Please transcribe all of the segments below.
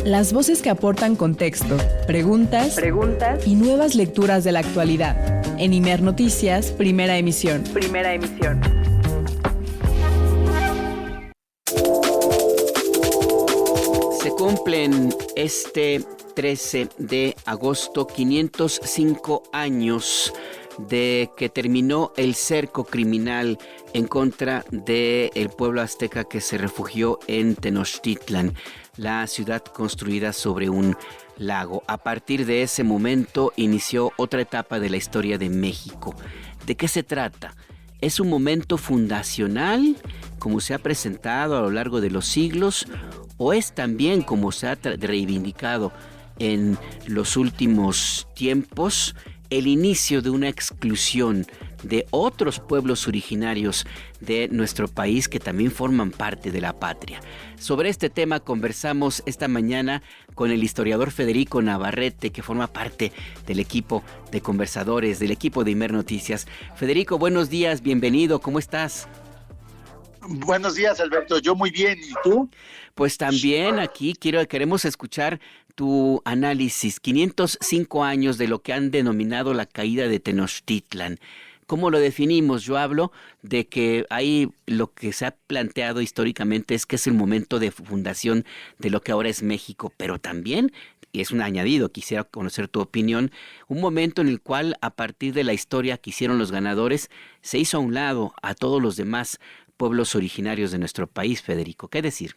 Las voces que aportan contexto, preguntas y nuevas lecturas de la actualidad. En Imer Noticias, primera emisión. Se cumplen este 13 de agosto 505 años de que terminó el cerco criminal en contra del pueblo azteca que se refugió en Tenochtitlan, la ciudad construida sobre un lago. A partir de ese momento inició otra etapa de la historia de México. ¿De qué se trata? ¿Es un momento fundacional, como se ha presentado a lo largo de los siglos, o es también, como se ha reivindicado en los últimos tiempos, el inicio de una exclusión de otros pueblos originarios de nuestro país que también forman parte de la patria? Sobre este tema conversamos esta mañana con el historiador Federico Navarrete, que forma parte del equipo de conversadores, del equipo de Imer Noticias. Federico, buenos días, bienvenido, ¿cómo estás? Buenos días, Alberto. Yo muy bien. ¿Y tú? Pues también aquí queremos escuchar tu análisis. 505 años de lo que han denominado la caída de Tenochtitlan. ¿Cómo lo definimos? Yo hablo de que ahí lo que se ha planteado históricamente es que es el momento de fundación de lo que ahora es México, pero también, y es un añadido, quisiera conocer tu opinión, un momento en el cual a partir de la historia que hicieron los ganadores se hizo a un lado a todos los demás pueblos originarios de nuestro país. Federico, ¿qué decir?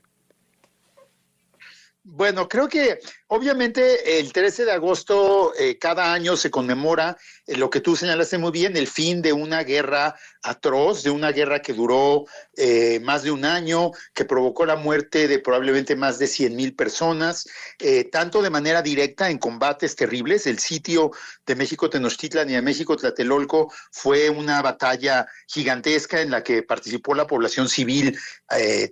Bueno, creo que obviamente el 13 de agosto cada año se conmemora lo que tú señalaste muy bien, el fin de una guerra atroz, de una guerra que duró más de un año, que provocó la muerte de probablemente más de 100,000 personas, tanto de manera directa en combates terribles. El sitio de México Tenochtitlan y de México Tlatelolco fue una batalla gigantesca en la que participó la población civil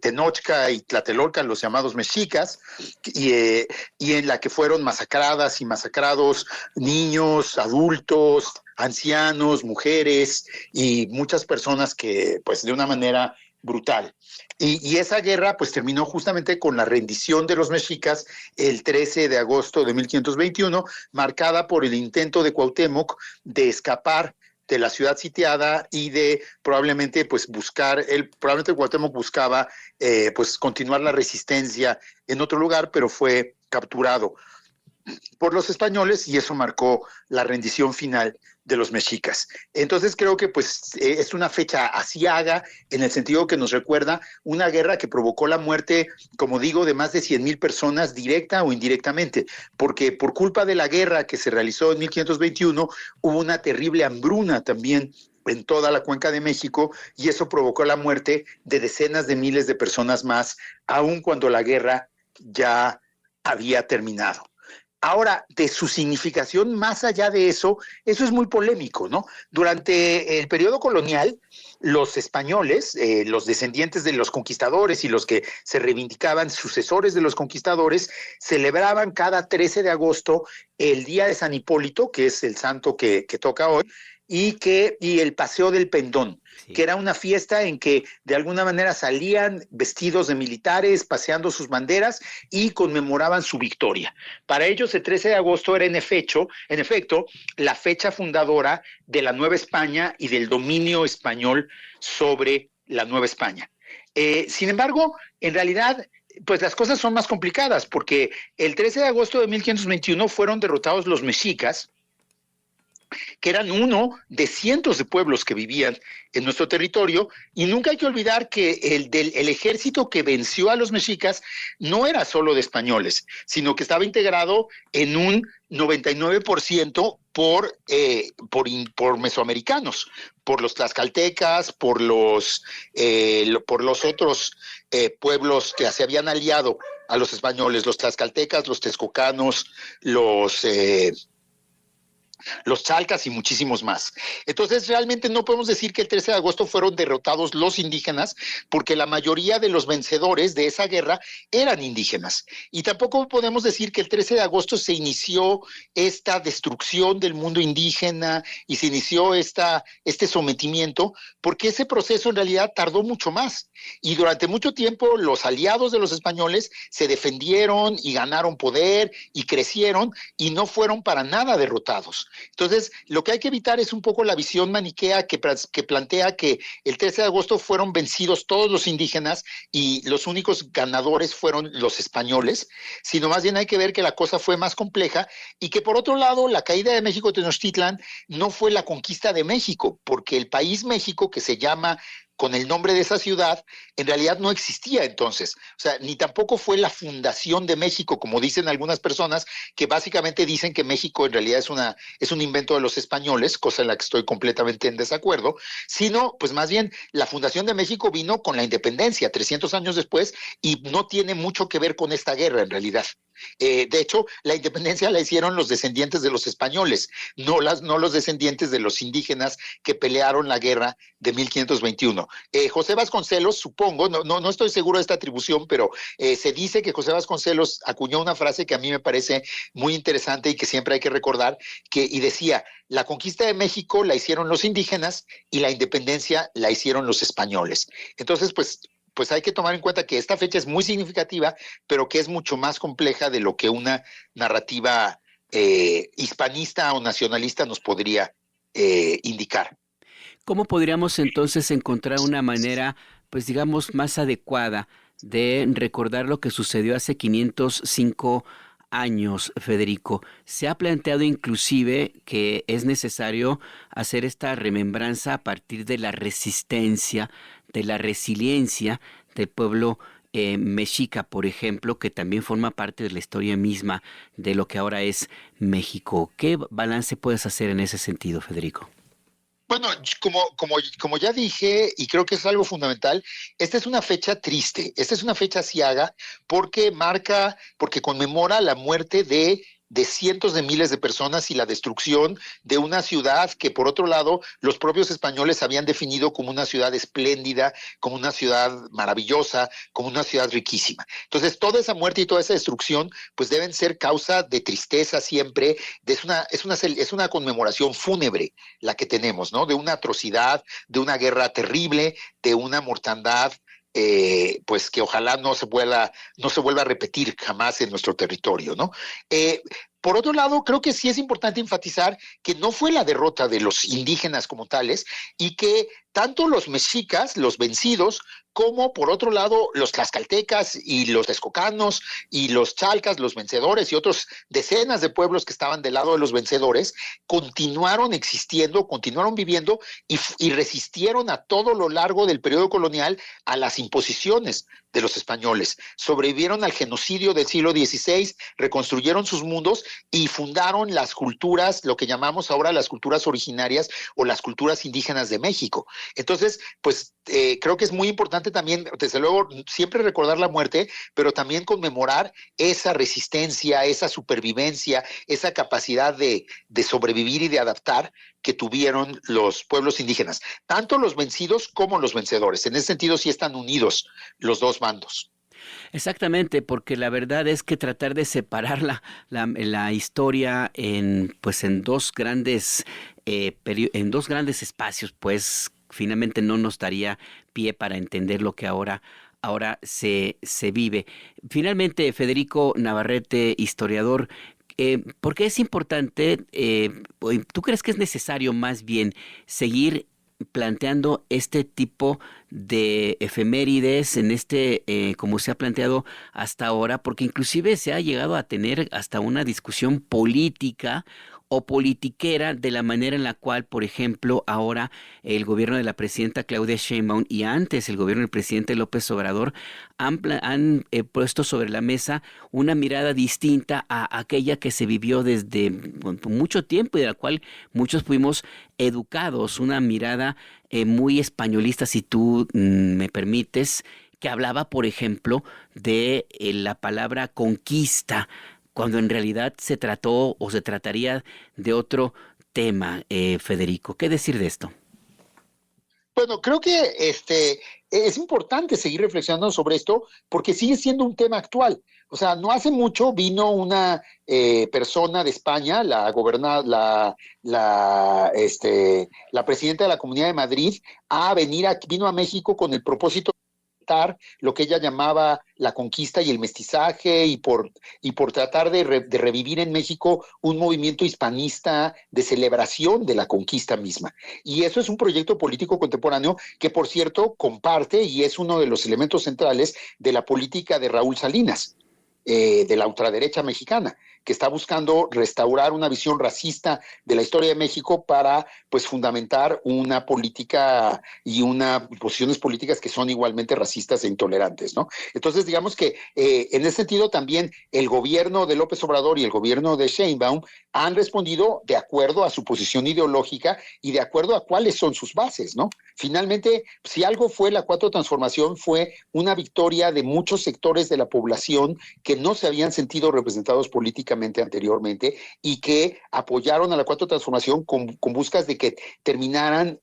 tenochca y tlatelolca, los llamados mexicas, y en la que fueron masacradas y masacrados niños, adultos, ancianos, mujeres y muchas personas que, pues, de una manera brutal. Y esa guerra, pues, terminó justamente con la rendición de los mexicas el 13 de agosto de 1521, marcada por el intento de Cuauhtémoc de escapar de la ciudad sitiada y de probablemente pues probablemente Cuauhtémoc buscaba pues continuar la resistencia en otro lugar, pero fue capturado por los españoles y eso marcó la rendición final de los mexicas. Entonces creo que pues es una fecha aciaga en el sentido que nos recuerda una guerra que provocó la muerte, como digo, de más de 100,000 personas directa o indirectamente, porque por culpa de la guerra que se realizó en 1521 hubo una terrible hambruna también en toda la cuenca de México y eso provocó la muerte de decenas de miles de personas más, aun cuando la guerra ya había terminado. Ahora, de su significación más allá de eso es muy polémico, ¿no? Durante el periodo colonial, los españoles, los descendientes de los conquistadores y los que se reivindicaban sucesores de los conquistadores, celebraban cada 13 de agosto el Día de San Hipólito, que es el santo que toca hoy, y el Paseo del Pendón, sí, que era una fiesta en que de alguna manera salían vestidos de militares, paseando sus banderas y conmemoraban su victoria. Para ellos el 13 de agosto era en efecto, la fecha fundadora de la Nueva España y del dominio español sobre la Nueva España. Sin embargo, en realidad, pues las cosas son más complicadas porque el 13 de agosto de 1521 fueron derrotados los mexicas, que eran uno de cientos de pueblos que vivían en nuestro territorio, y nunca hay que olvidar que el ejército que venció a los mexicas no era solo de españoles, sino que estaba integrado en un 99% por mesoamericanos, por los tlaxcaltecas, por los otros pueblos que se habían aliado a los españoles, los tlaxcaltecas, los texcocanos, los los Chalcas y muchísimos más. Entonces, realmente no podemos decir que el 13 de agosto fueron derrotados los indígenas, porque la mayoría de los vencedores de esa guerra eran indígenas. Y tampoco podemos decir que el 13 de agosto se inició esta destrucción del mundo indígena y se inició este sometimiento, porque ese proceso en realidad tardó mucho más. Y durante mucho tiempo los aliados de los españoles se defendieron y ganaron poder y crecieron y no fueron para nada derrotados. Entonces, lo que hay que evitar es un poco la visión maniquea que plantea que el 13 de agosto fueron vencidos todos los indígenas y los únicos ganadores fueron los españoles, sino más bien hay que ver que la cosa fue más compleja y que por otro lado, la caída de México Tenochtitlan no fue la conquista de México, porque el país México, que se llama con el nombre de esa ciudad, en realidad no existía entonces. O sea, ni tampoco fue la fundación de México, como dicen algunas personas, que básicamente dicen que México en realidad es un invento de los españoles, cosa en la que estoy completamente en desacuerdo, sino, pues más bien, la fundación de México vino con la independencia, 300 años después, y no tiene mucho que ver con esta guerra en realidad. De hecho, la independencia la hicieron los descendientes de los españoles, no los descendientes de los indígenas que pelearon la guerra de 1521. José Vasconcelos, supongo, no estoy seguro de esta atribución, pero se dice que José Vasconcelos acuñó una frase que a mí me parece muy interesante y que siempre hay que recordar, y decía: la conquista de México la hicieron los indígenas y la independencia la hicieron los españoles. Entonces, pues hay que tomar en cuenta que esta fecha es muy significativa, pero que es mucho más compleja de lo que una narrativa hispanista o nacionalista nos podría indicar. ¿Cómo podríamos entonces encontrar una manera, pues digamos, más adecuada de recordar lo que sucedió hace 505 años, Federico? Se ha planteado inclusive que es necesario hacer esta remembranza a partir de la resistencia, de la resiliencia del pueblo mexica, por ejemplo, que también forma parte de la historia misma de lo que ahora es México. ¿Qué balance puedes hacer en ese sentido, Federico? Bueno, como ya dije, y creo que es algo fundamental, esta es una fecha triste, esta es una fecha aciaga porque conmemora la muerte de cientos de miles de personas y la destrucción de una ciudad que, por otro lado, los propios españoles habían definido como una ciudad espléndida, como una ciudad maravillosa, como una ciudad riquísima. Entonces, toda esa muerte y toda esa destrucción, pues deben ser causa de tristeza siempre. Es una conmemoración fúnebre la que tenemos, ¿no? De una atrocidad, de una guerra terrible, de una mortandad pues que ojalá no se vuelva a repetir jamás en nuestro territorio, ¿no? Por otro lado, creo que sí es importante enfatizar que no fue la derrota de los indígenas como tales y que tanto los mexicas, los vencidos, como por otro lado los tlaxcaltecas y los texcocanos y los chalcas, los vencedores y otros decenas de pueblos que estaban del lado de los vencedores, continuaron existiendo, continuaron viviendo y resistieron a todo lo largo del periodo colonial a las imposiciones de los españoles. Sobrevivieron al genocidio del siglo XVI, reconstruyeron sus mundos y fundaron las culturas, lo que llamamos ahora las culturas originarias o las culturas indígenas de México. Entonces, pues creo que es muy importante también, desde luego, siempre recordar la muerte, pero también conmemorar esa resistencia, esa supervivencia, esa capacidad de sobrevivir y de adaptar que tuvieron los pueblos indígenas, tanto los vencidos como los vencedores. En ese sentido, sí están unidos los dos bandos. Exactamente, porque la verdad es que tratar de separar la historia en dos grandes en dos grandes espacios, pues finalmente no nos daría pie para entender lo que ahora se vive. Finalmente, Federico Navarrete, historiador, ¿por qué es importante, tú crees que es necesario más bien seguir planteando este tipo de efemérides como se ha planteado hasta ahora? Porque inclusive se ha llegado a tener hasta una discusión política o politiquera de la manera en la cual, por ejemplo, ahora el gobierno de la presidenta Claudia Sheinbaum y antes el gobierno del presidente López Obrador han puesto sobre la mesa una mirada distinta a aquella que se vivió desde mucho tiempo y de la cual muchos fuimos educados, una mirada muy españolista, si tú me permites, que hablaba, por ejemplo, de la palabra conquista cuando en realidad se trató o se trataría de otro tema, Federico. ¿Qué decir de esto? Bueno, creo que es importante seguir reflexionando sobre esto porque sigue siendo un tema actual. O sea, no hace mucho vino una persona de España, la presidenta de la Comunidad de Madrid, vino a México con el propósito lo que ella llamaba la conquista y el mestizaje y por tratar de revivir en México un movimiento hispanista de celebración de la conquista misma. Y eso es un proyecto político contemporáneo que, por cierto, comparte y es uno de los elementos centrales de la política de Raúl Salinas, de la ultraderecha mexicana, que está buscando restaurar una visión racista de la historia de México para, pues, fundamentar una política y unas posiciones políticas que son igualmente racistas e intolerantes, ¿no? Entonces, digamos que en ese sentido también el gobierno de López Obrador y el gobierno de Sheinbaum han respondido de acuerdo a su posición ideológica y de acuerdo a cuáles son sus bases, ¿no? Finalmente, si algo fue la Cuarta Transformación, fue una victoria de muchos sectores de la población que no se habían sentido representados políticamente anteriormente y que apoyaron a la Cuarta Transformación con buscas de que terminaran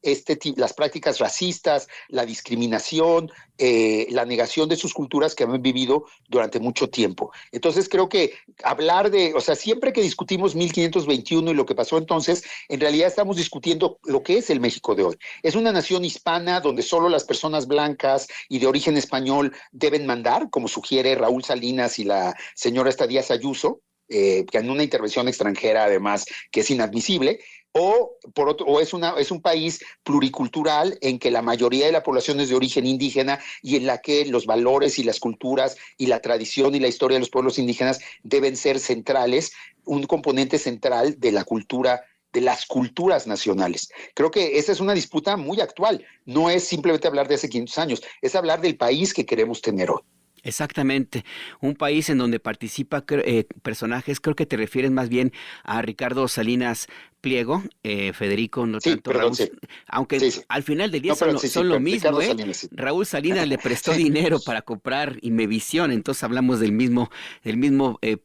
las prácticas racistas, la discriminación, la negación de sus culturas que han vivido durante mucho tiempo. Entonces creo que siempre que discutimos 1521 y lo que pasó entonces, en realidad estamos discutiendo lo que es el México de hoy. Es una nación hispana donde solo las personas blancas y de origen español deben mandar, como sugiere Raúl Salinas y la señora Díaz Ayuso, que en una intervención extranjera además que es inadmisible, o es un país pluricultural en que la mayoría de la población es de origen indígena y en la que los valores y las culturas y la tradición y la historia de los pueblos indígenas deben ser centrales, un componente central de la cultura, de las culturas nacionales. Creo que esa es una disputa muy actual, no es simplemente hablar de hace 500 años, es hablar del país que queremos tener hoy. Exactamente, un país en donde participa personajes, creo que te refieres más bien a Ricardo Salinas Pliego, Federico, no sí, tanto perdón, Raúl, sí. aunque Sí, sí. al final del día No, pero son lo mismo, Ricardo Salinas, sí. Raúl Salinas le prestó Sí. dinero para comprar Imevisión, entonces hablamos del mismo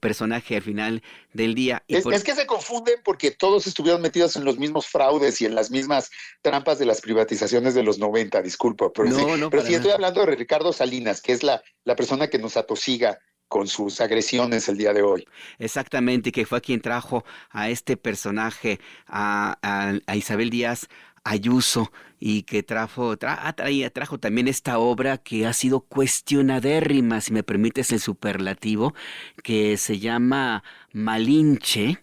personaje al final del día. Es que se confunden porque todos estuvieron metidos en los mismos fraudes y en las mismas trampas de las privatizaciones de los 90, disculpa, pero No, pero para sí nada. estoy hablando de Ricardo Salinas, que es la persona que nos atosiga con sus agresiones el día de hoy. Exactamente, que fue quien trajo a este personaje, a Isabel Díaz Ayuso, y que trajo también esta obra que ha sido cuestionadérrima, si me permites el superlativo, que se llama Malinche,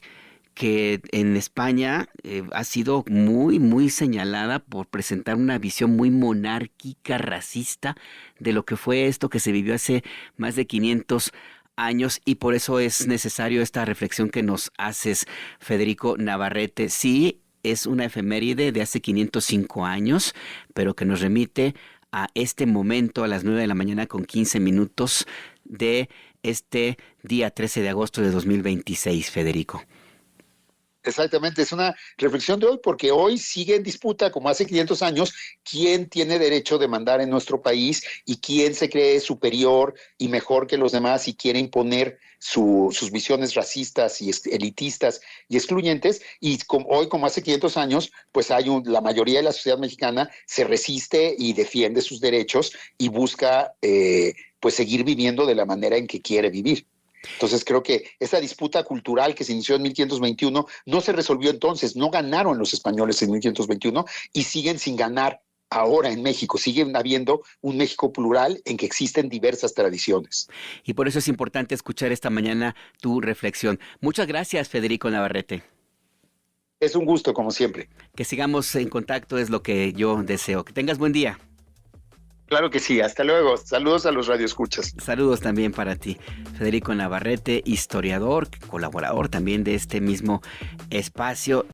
que en España ha sido muy, muy señalada por presentar una visión muy monárquica, racista, de lo que fue esto que se vivió hace más de 500 años, y por eso es necesario esta reflexión que nos haces, Federico Navarrete. Sí, es una efeméride de hace 505 años, pero que nos remite a este momento a las 9 de la mañana con 15 minutos de este día 13 de agosto de 2026, Federico. Exactamente, es una reflexión de hoy porque hoy sigue en disputa, como hace 500 años, quién tiene derecho de mandar en nuestro país y quién se cree superior y mejor que los demás y quiere imponer sus visiones racistas y elitistas y excluyentes. Y hoy, como hace 500 años, pues la mayoría de la sociedad mexicana se resiste y defiende sus derechos y busca pues seguir viviendo de la manera en que quiere vivir. Entonces creo que esa disputa cultural que se inició en 1521 no se resolvió entonces, no ganaron los españoles en 1521 y siguen sin ganar ahora en México, siguen habiendo un México plural en que existen diversas tradiciones. Y por eso es importante escuchar esta mañana tu reflexión. Muchas gracias, Federico Navarrete. Es un gusto, como siempre. Que sigamos en contacto es lo que yo deseo. Que tengas buen día. Claro que sí, hasta luego. Saludos a los radioescuchas. Saludos también para ti, Federico Navarrete, historiador, colaborador también de este mismo espacio.